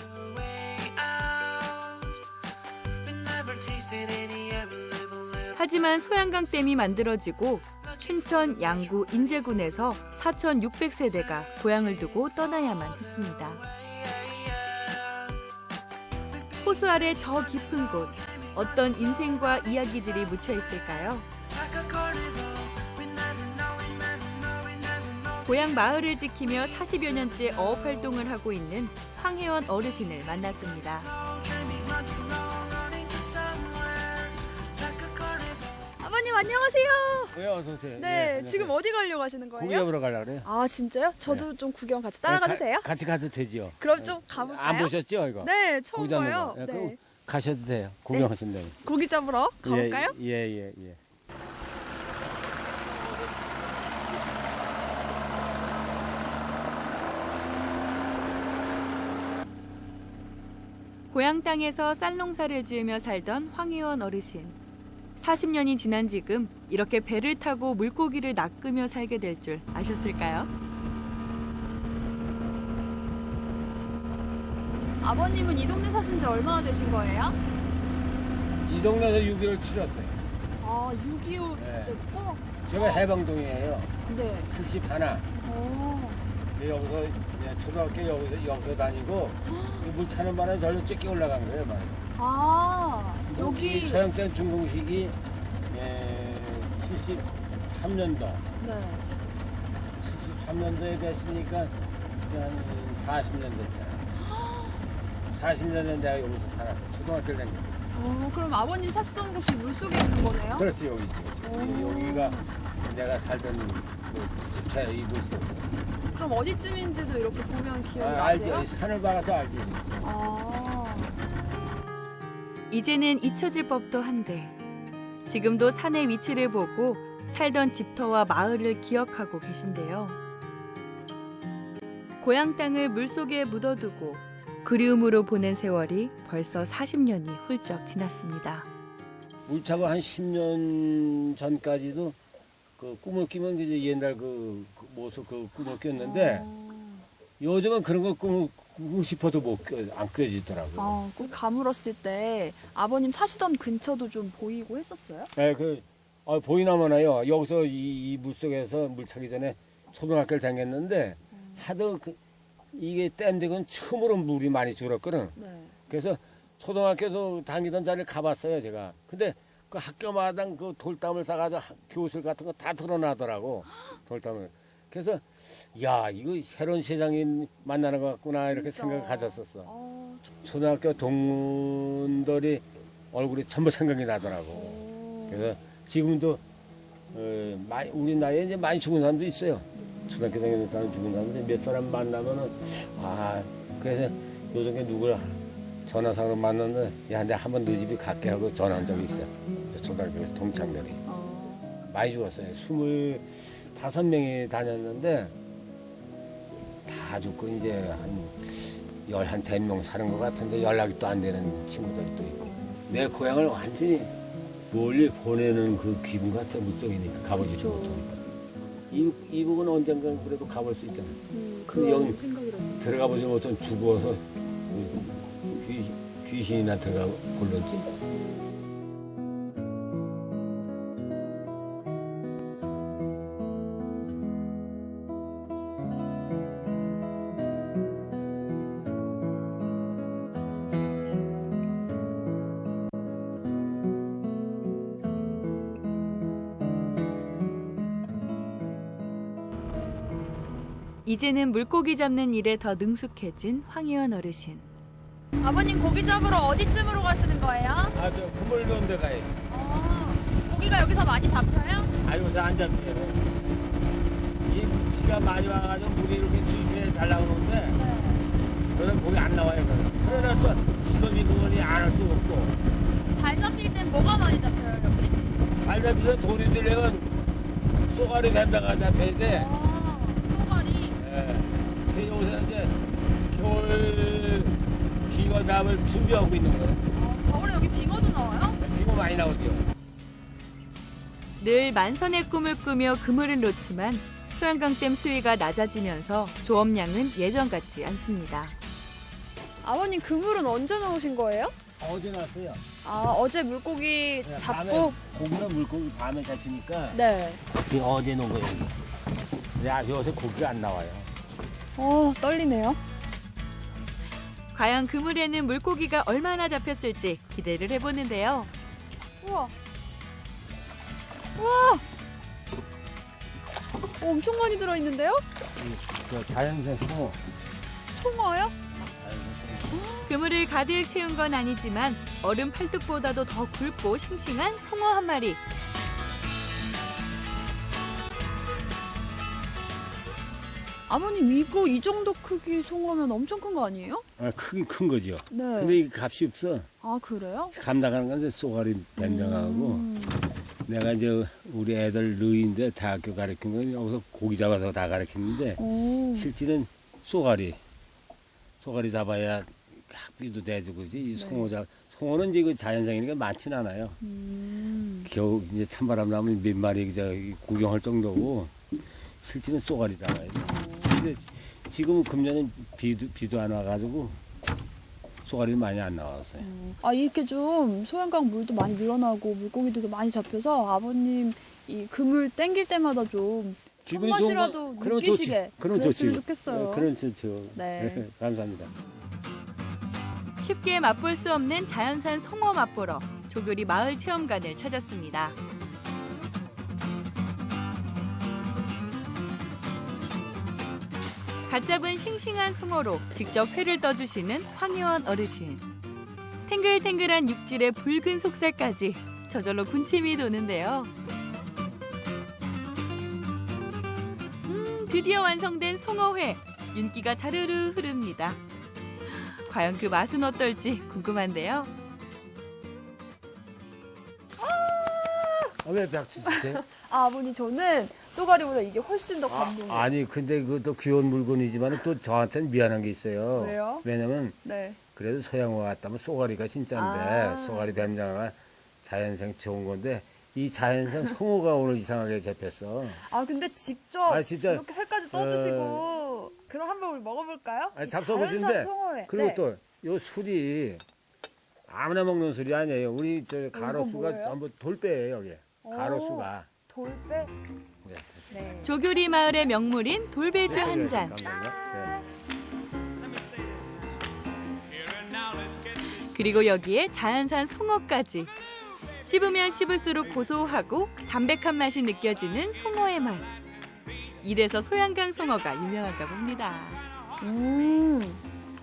하지만 소양강댐이 만들어지고 춘천, 양구, 인제군에서 4,600세대가 고향을 두고 떠나야만 했습니다. 호수 아래 저 깊은 곳, 어떤 인생과 이야기들이 묻혀 있을까요? 고향 마을을 지키며 40여 년째 어업 활동을 하고 있는 황혜원 어르신을 만났습니다. 아버님 안녕하세요. 네, 어서 오세요. 네, 지금 어디 가려고 하시는 거예요? 고기 잡으러 가려고 그래요. 아, 진짜요? 저도 좀 구경 같이 따라가도 돼요? 같이 가도 되죠. 그럼 좀 가볼까요? 안 보셨죠, 이거? 네, 처음 고기 잡는 봐요. 거. 네. 그럼 가셔도 돼요. 구경하신다고. 고기 잡으러 가볼까요? 예. 고향 땅에서 쌀농사를 지으며 살던 황혜원 어르신. 40년이 지난 지금 이렇게 배를 타고 물고기를 낚으며 살게 될 줄 아셨을까요? 아버님은 이 동네 사신 지 얼마나 되신 거예요? 이 동네에서 6.15를 치렀어요. 아, 6.25 네. 때부터? 제가 해방동이에요. 네. 71. 여기서 초등학교 여기서 다니고 물 차는 바람에 절로 찢기 올라간 거예요, 말이에요. 아, 여기. 서양댐 준공식이 73년도. 네. 73년도에 됐으니까 한 40년 됐잖아요. 40년은 내가 여기서 살았어. 초등학교 다니고. 그럼 아버님 사시던 곳이 물속에 있는 거네요? 그렇지, 여기 있지. 여기가 내가 살던 집차에 이 물속. 그럼 어디쯤인지도 이렇게 보면 기억이 나세요? 알지. 산을 박아서 알지. 이제는 잊혀질 법도 한데 지금도 산의 위치를 보고 살던 집터와 마을을 기억하고 계신데요. 고향 땅을 물속에 묻어두고 그리움으로 보낸 세월이 벌써 40년이 훌쩍 지났습니다. 물 차고 한 10년 전까지도 그 꿈을 끼면 이제 옛날 그 모습 그 꿈을 꼈는데 요즘은 그런 거 꾸고 싶어도 안 껴지더라고요. 꼭 가물었을 때 아버님 사시던 근처도 좀 보이고 했었어요? 네, 보이나 마나요. 여기서 이 물속에서 물 차기 전에 초등학교를 다녔는데 하도 이게 댐 되고는 처음으로 물이 많이 줄었거든. 네. 그래서 초등학교도 다니던 자리를 가봤어요, 제가. 근데 그 학교마당 그 돌담을 싸가지고 교실 같은 거 다 드러나더라고, 돌담을. 그래서 야, 이거 새로운 세상이 만나는 것 같구나 이렇게 생각을 가졌었어. 초등학교 동문들이 얼굴이 전부 생각이 나더라고. 그래서 지금도 우리 나이에 이제 많이 죽은 사람도 있어요. 초등학교 다니는 사람 죽은 사람인데 몇 사람 만나면은 그래서 요즘에 누굴 전화상으로 만났는데 야, 내가 한번 너 집에 갈게 하고 전화한 적이 있어요. 초등학교에서 동창들이 많이 죽었어요. 25명이 다녔는데 다 죽고 이제 한 10명 사는 것 같은데 연락이 또 안 되는 친구들이 또 있고. 내 고향을 완전히 멀리 보내는 그 기분 같아. 물속이니까 가보지도 못하니까. 이북은 언젠가 그래도 가볼 수 있잖아. 근데 여기 들어가 보지 못한 죽어서 귀신이나 들어가 볼런지. 이제는 물고기 잡는 일에 더 능숙해진 황희원 어르신. 아버님 고기 잡으러 어디쯤으로 가시는 거예요? 저 그물 놓은 데 가요. 고기가 여기서 많이 잡혀요? 요새 안 잡혀요. 이 비가 많이 와가지고 물이 이렇게 쥐게 잘 나오는데 요새 거기 안 나와요. 그러나 또 지금이 그거니 안 할 수 없고. 잘 잡힐 땐 뭐가 많이 잡혀요 여기? 잘 잡혀서 돌이 들려면 쏘가리 뱀장어 잡혀야 돼. 쏘가리. 그래서 요새 이제 겨울 빙어 잡을 준비하고 있는 거예요. 겨울에 여기 빙어도 나와요? 빙어 많이 나오죠. 늘 만선의 꿈을 꾸며 그물을 놓지만 소양강댐 수위가 낮아지면서 조업량은 예전 같지 않습니다. 아버님 그물은 언제 놓으신 거예요? 어제 났어요. 어제 물고기 잡고? 고기는 물고기 밤에 잡히니까 네. 어제 놓은 거예요. 요새 고기가 안 나와요. 떨리네요. 과연 그물에는 물고기가 얼마나 잡혔을지 기대를 해보는데요. 우와. 엄청 많이 들어있는데요? 자연산 송어. 송어요? 그물을 가득 채운 건 아니지만 얼음 팔뚝보다도 더 굵고 싱싱한 송어 한 마리. 아버님 이거 이 정도 크기 송어면 엄청 큰 거 아니에요? 크긴 큰 거죠. 네. 근데 이 값이 없어. 그래요? 감당하는 건 이제 쏘가리 뱀장하고 내가 이제 우리 애들 너희인데 대학교 가르친 건 여기서 고기 잡아서 다 가르쳤는데 실제는 쏘가리 잡아야 학비도 되지 그지. 이 송어는 이제 그 자연상이니까 많진 않아요. 겨우 이제 찬바람 나면 몇 마리 구경할 정도고 실제는 쏘가리 잡아야죠. 근데 지금은 금년은 비도 안 와가지고 쏘가리 많이 안 나왔어요. 이렇게 좀 소양강 물도 많이 늘어나고 물고기들도 많이 잡혀서 아버님 이 그물 땡길 때마다 좀 손맛이라도 느끼시게 그랬으면 좋겠어요. 그럼 좋죠. 네. 감사합니다. 쉽게 맛볼 수 없는 자연산 송어 맛보러 조교리 마을 체험관을 찾았습니다. 갓 잡은 싱싱한 송어로 직접 회를 떠주시는 황희원 어르신. 탱글탱글한 육질에 붉은 속살까지 저절로 군침이 도는데요. 드디어 완성된 송어회. 윤기가 자르르 흐릅니다. 과연 그 맛은 어떨지 궁금한데요. 왜 박수 치세요? 아버님 저는 쏘가리보다 이게 훨씬 더 감동이에요. 아니 근데 그것도 귀여운 물건이지만 또 저한테는 미안한 게 있어요. 왜요? 왜냐면 네. 그래도 소양어 같다면 쏘가리가 진짜인데 쏘가리 뱀장어가 자연생 좋은 건데 이 자연생 송어가 오늘 이상하게 잡혔어. 근데 직접 진짜, 이렇게 회까지 떠주시고 그럼 한번 우리 먹어볼까요? 잡숴보시는데 송어회. 그리고 네. 또 요 술이 아무나 먹는 술이 아니에요. 우리 저 가로수가 전부 돌배예요 여기. 가로수가. 돌배? 네. 조교리 마을의 명물인 돌배주 한 잔. 감사합니다. 그리고 여기에 자연산 송어까지. 씹으면 씹을수록 고소하고 담백한 맛이 느껴지는 송어의 맛. 이래서 소양강 송어가 유명한가 봅니다.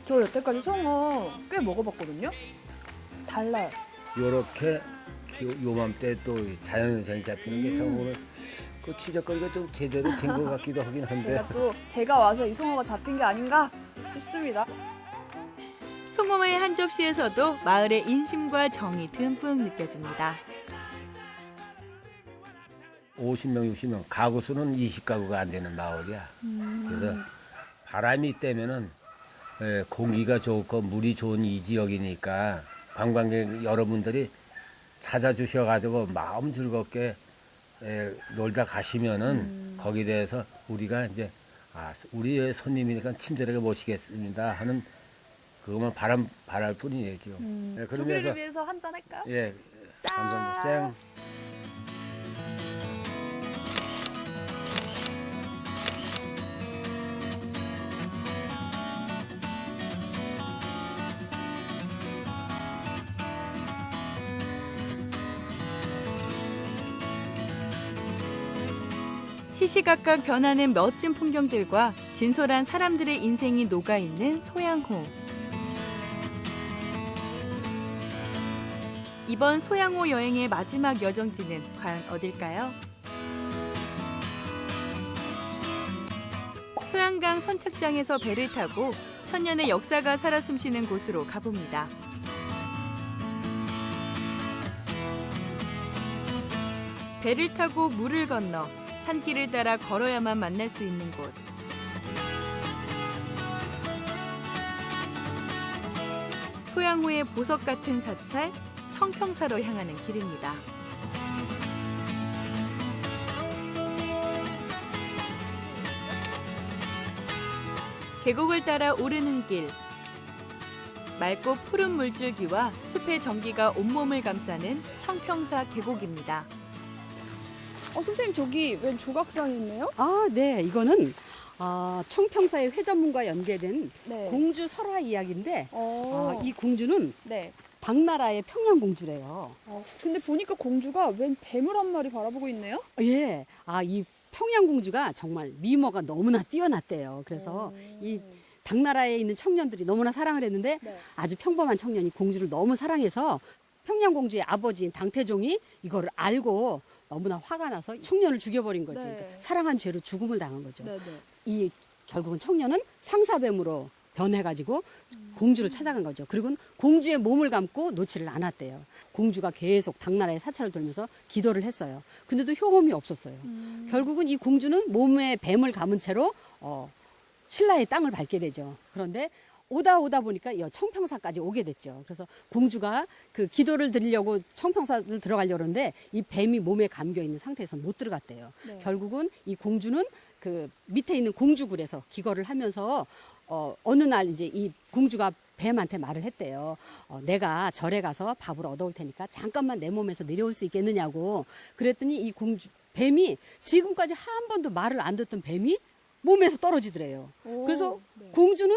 저 여태까지 송어 꽤 먹어봤거든요. 달라요. 요렇게 요맘때 또 자연생 잡히는 게 참 오늘 그 취재거리가 좀 제대로 된 것 같기도 하긴 한데. 제가 와서 이 송어가 잡힌 게 아닌가 싶습니다. 송어회 한 접시에서도 마을의 인심과 정이 듬뿍 느껴집니다. 50명, 60명, 가구 수는 20가구가 안 되는 마을이야. 그래서 바람이 때면은 공기가 좋고 물이 좋은 이 지역이니까 관광객 여러분들이 찾아주셔가지고 마음 즐겁게 놀다 가시면은 거기에 대해서 우리가 이제 우리의 손님이니까 친절하게 모시겠습니다 하는 그것만 바랄 뿐이에요 지금. 네, 조기를 위해서 한잔 할까요? 예, 짠! 감사합니다. 짠. 시시각각 변하는 멋진 풍경들과 진솔한 사람들의 인생이 녹아있는 소양호. 이번 소양호 여행의 마지막 여정지는 과연 어딜까요? 소양강 선착장에서 배를 타고 천년의 역사가 살아 숨쉬는 곳으로 가봅니다. 배를 타고 물을 건너 산길을 따라 걸어야만 만날 수 있는 곳. 소양호의 보석 같은 사찰, 청평사로 향하는 길입니다. 계곡을 따라 오르는 길. 맑고 푸른 물줄기와 숲의 전기가 온몸을 감싸는 청평사 계곡입니다. 선생님 저기 웬 조각상이 있네요? 네. 이거는 청평사의 회전문과 연계된 네. 공주 설화 이야기인데 이 공주는 네. 당나라의 평양공주래요. 근데 보니까 공주가 웬 뱀을 한 마리 바라보고 있네요? 예. 이 평양공주가 정말 미모가 너무나 뛰어났대요. 그래서 이 당나라에 있는 청년들이 너무나 사랑을 했는데 네. 아주 평범한 청년이 공주를 너무 사랑해서 평양공주의 아버지인 당태종이 이거를 알고 너무나 화가 나서 청년을 죽여버린 거지. 네. 그러니까 사랑한 죄로 죽음을 당한 거죠. 네네. 이 결국은 청년은 상사뱀으로 변해가지고 공주를 찾아간 거죠. 그리고 공주의 몸을 감고 놓지를 않았대요. 공주가 계속 당나라의 사찰을 돌면서 기도를 했어요. 근데도 효험이 없었어요. 결국은 이 공주는 몸에 뱀을 감은 채로 신라의 땅을 밟게 되죠. 그런데 오다 보니까 이 청평사까지 오게 됐죠. 그래서 공주가 그 기도를 드리려고 청평사를 들어가려고 하는데 이 뱀이 몸에 감겨 있는 상태에서 못 들어갔대요. 네. 결국은 이 공주는 그 밑에 있는 공주굴에서 기거를 하면서 어느 날 이제 이 공주가 뱀한테 말을 했대요. 내가 절에 가서 밥을 얻어올 테니까 잠깐만 내 몸에서 내려올 수 있겠느냐고. 그랬더니 이 뱀이 지금까지 한 번도 말을 안 듣던 뱀이 몸에서 떨어지더래요. 그래서 네. 공주는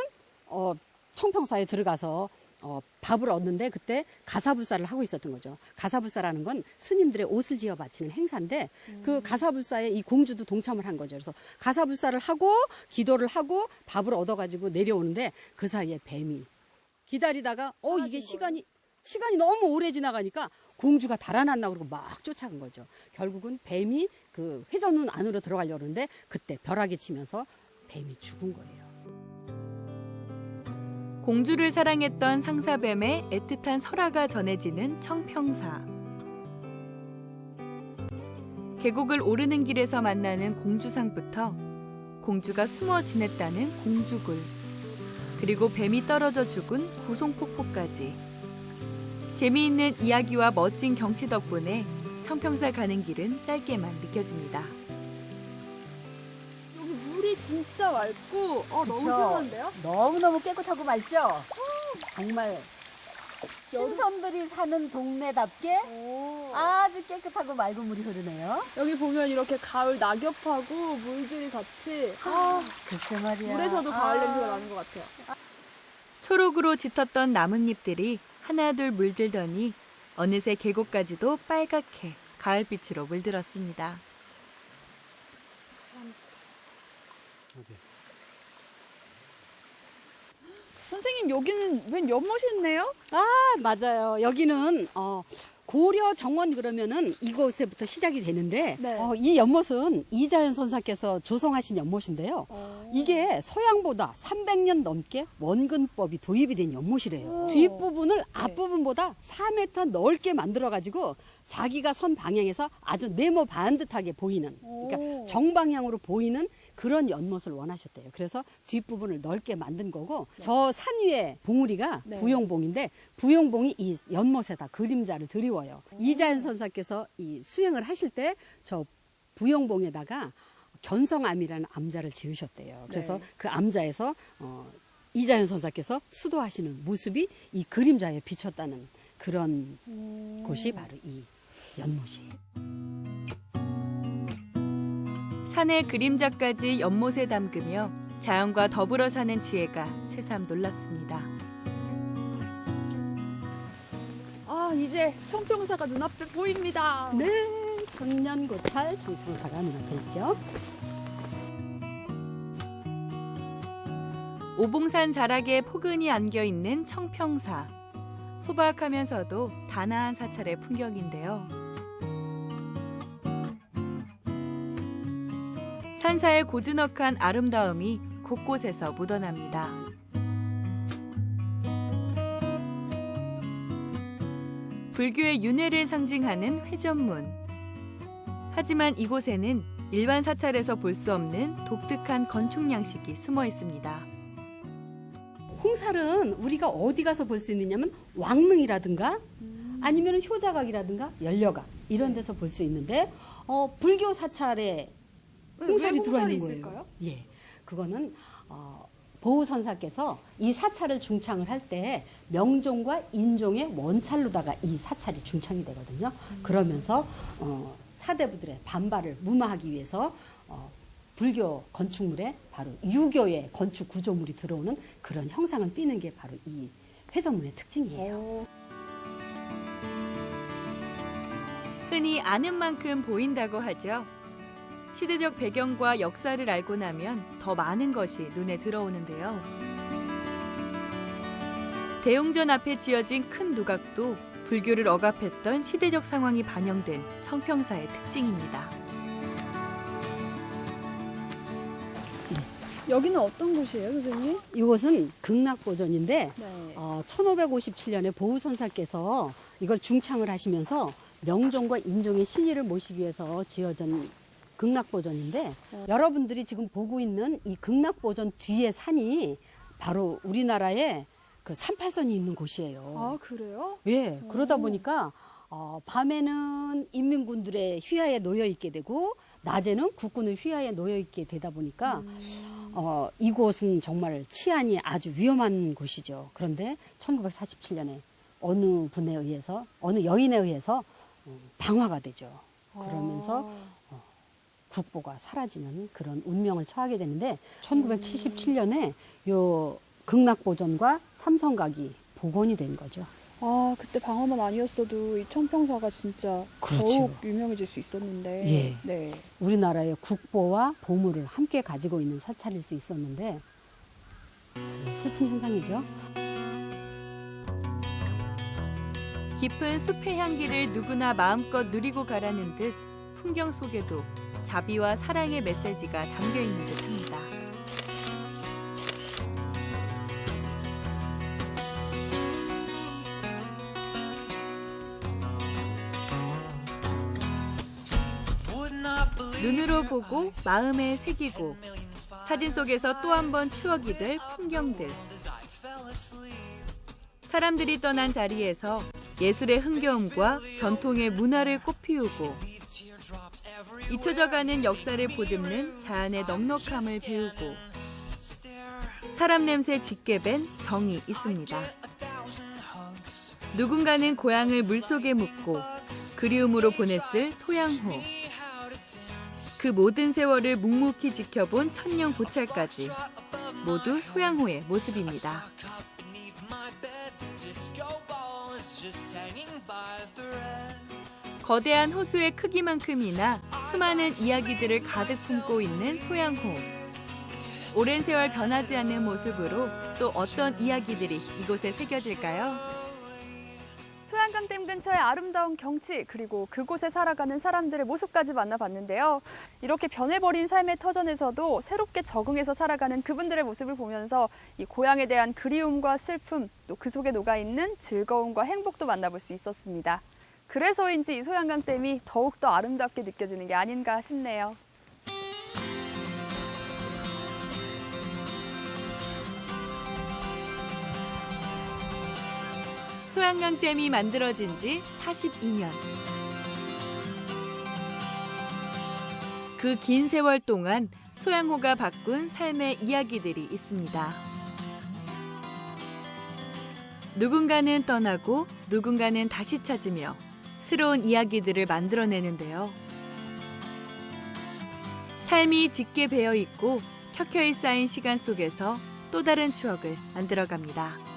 청평사에 들어가서 밥을 얻는데 그때 가사불사를 하고 있었던 거죠. 가사불사라는 건 스님들의 옷을 지어 바치는 행사인데 그 가사불사에 이 공주도 동참을 한 거죠. 그래서 가사불사를 하고 기도를 하고 밥을 얻어가지고 내려오는데 그 사이에 뱀이 기다리다가 이게 시간이 너무 오래 지나가니까 공주가 달아났나 그러고 막 쫓아간 거죠. 결국은 뱀이 그 회전문 안으로 들어가려고 하는데 그때 벼락이 치면서 뱀이 죽은 거예요. 공주를 사랑했던 상사뱀의 애틋한 설화가 전해지는 청평사. 계곡을 오르는 길에서 만나는 공주상부터 공주가 숨어 지냈다는 공주굴, 그리고 뱀이 떨어져 죽은 구송폭포까지. 재미있는 이야기와 멋진 경치 덕분에 청평사 가는 길은 짧게만 느껴집니다. 여기 물이 진짜 맑고 너무 그쵸? 시원한데요? 너무너무 깨끗하고 맑죠? 정말 신선들이 사는 동네답게 아주 깨끗하고 맑은 물이 흐르네요. 여기 보면 이렇게 가을 낙엽하고 물들이 같이 글쎄 말이야. 물에서도 가을 냄새가 나는 것 같아요. 초록으로 짙었던 나뭇잎들이 하나둘 물들더니 어느새 계곡까지도 빨갛게 가을빛으로 물들었습니다. 선생님 여기는 웬 연못이 있네요? 맞아요. 여기는 고려 정원 그러면은 이곳에부터 시작이 되는데 네. 이 연못은 이자연 선사께서 조성하신 연못인데요. 이게 서양보다 300년 넘게 원근법이 도입이 된 연못이래요. 뒷부분을 앞부분보다 4m 넓게 만들어가지고 자기가 선 방향에서 아주 네모 반듯하게 보이는, 그러니까 정방향으로 보이는 그런 연못을 원하셨대요. 그래서 뒷부분을 넓게 만든 거고 저 산 위에 봉우리가 네. 부용봉인데 부용봉이 이 연못에다 그림자를 드리워요. 이자연 선사께서 이 수행을 하실 때 저 부용봉에다가 견성암이라는 암자를 지으셨대요. 그래서 네. 그 암자에서 이자연 선사께서 수도하시는 모습이 이 그림자에 비쳤다는 그런 곳이 바로 이 연못이에요. 산의 그림자까지 연못에 담그며 자연과 더불어 사는 지혜가 새삼 놀랍습니다. 아, 이제 청평사가 눈앞에 보입니다. 네, 천년고찰 청평사가 눈앞에 있죠. 오봉산 자락에 포근히 안겨있는 청평사. 소박하면서도 단아한 사찰의 풍경인데요. 산사의 고즈넉한 아름다움이 곳곳에서 묻어납니다. 불교의 윤회를 상징하는 회전문. 하지만 이곳에는 일반 사찰에서 볼 수 없는 독특한 건축 양식이 숨어 있습니다. 홍살은 우리가 어디 가서 볼 수 있느냐면 왕릉이라든가 아니면 효자각이라든가 연려각 이런 데서 볼 수 있는데 불교 사찰에 홍살이 들어와 있는 거예요. 있을까요? 예, 그거는 보호선사께서 이 사찰을 중창을 할 때 명종과 인종의 원찰로다가 이 사찰이 중창이 되거든요. 그러면서 사대부들의 반발을 무마하기 위해서 불교 건축물에 바로 유교의 건축 구조물이 들어오는 그런 형상을 띠는 게 바로 이 회전문의 특징이에요. 흔히 아는 만큼 보인다고 하죠. 시대적 배경과 역사를 알고 나면 더 많은 것이 눈에 들어오는데요. 대웅전 앞에 지어진 큰 누각도 불교를 억압했던 시대적 상황이 반영된 청평사의 특징입니다. 여기는 어떤 곳이에요, 선생님? 이곳은 극락보전인데 네. 1557년에 보우선사께서 이걸 중창을 하시면서 명종과 인종의 신의를 모시기 위해서 지어진 극락보전인데 여러분들이 지금 보고 있는 이 극락보전 뒤에 산이 바로 우리나라에 그 38선이 있는 곳이에요. 아, 그래요? 예, 그러다 보니까 밤에는 인민군들의 휘하에 놓여 있게 되고 낮에는 국군의 휘하에 놓여 있게 되다 보니까 이곳은 정말 치안이 아주 위험한 곳이죠. 그런데 1947년에 어느 분에 의해서 어느 여인에 의해서 방화가 되죠. 그러면서 국보가 사라지는 그런 운명을 처하게 되는데 1977년에 요 극락보전과 삼성각이 복원이 된 거죠. 아, 그때 방어만 아니었어도 이 청평사가 진짜 그렇죠. 더욱 유명해질 수 있었는데. 예. 네. 우리나라의 국보와 보물을 함께 가지고 있는 사찰일 수 있었는데 정말 슬픈 현상이죠. 깊은 숲의 향기를 누구나 마음껏 누리고 가라는 듯 풍경 속에도 자비와 사랑의 메시지가 담겨 있는 듯합니다. 눈으로 보고 마음에 새기고 사진 속에서 또 한 번 추억이 될 풍경들. 사람들이 떠난 자리에서 예술의 흥겨움과 전통의 문화를 꽃피우고 잊혀져가는 역사를 보듬는 자연의 넉넉함을 배우고 사람 냄새 짙게 밴 정이 있습니다. 누군가는 고향을 물속에 묻고 그리움으로 보냈을 소양호. 그 모든 세월을 묵묵히 지켜본 천년 고찰까지 모두 소양호의 모습입니다. 거대한 호수의 크기만큼이나 수많은 이야기들을 가득 품고 있는 소양호. 오랜 세월 변하지 않는 모습으로 또 어떤 이야기들이 이곳에 새겨질까요? 소양강댐 근처의 아름다운 경치 그리고 그곳에 살아가는 사람들의 모습까지 만나봤는데요. 이렇게 변해버린 삶의 터전에서도 새롭게 적응해서 살아가는 그분들의 모습을 보면서 이 고향에 대한 그리움과 슬픔 또 그 속에 녹아있는 즐거움과 행복도 만나볼 수 있었습니다. 그래서인지 이 소양강댐이 더욱더 아름답게 느껴지는 게 아닌가 싶네요. 소양강 댐이 만들어진 지 42년. 그 긴 세월 동안 소양호가 바꾼 삶의 이야기들이 있습니다. 누군가는 떠나고 누군가는 다시 찾으며 새로운 이야기들을 만들어내는데요. 삶이 짙게 배어 있고 켜켜이 쌓인 시간 속에서 또 다른 추억을 만들어갑니다.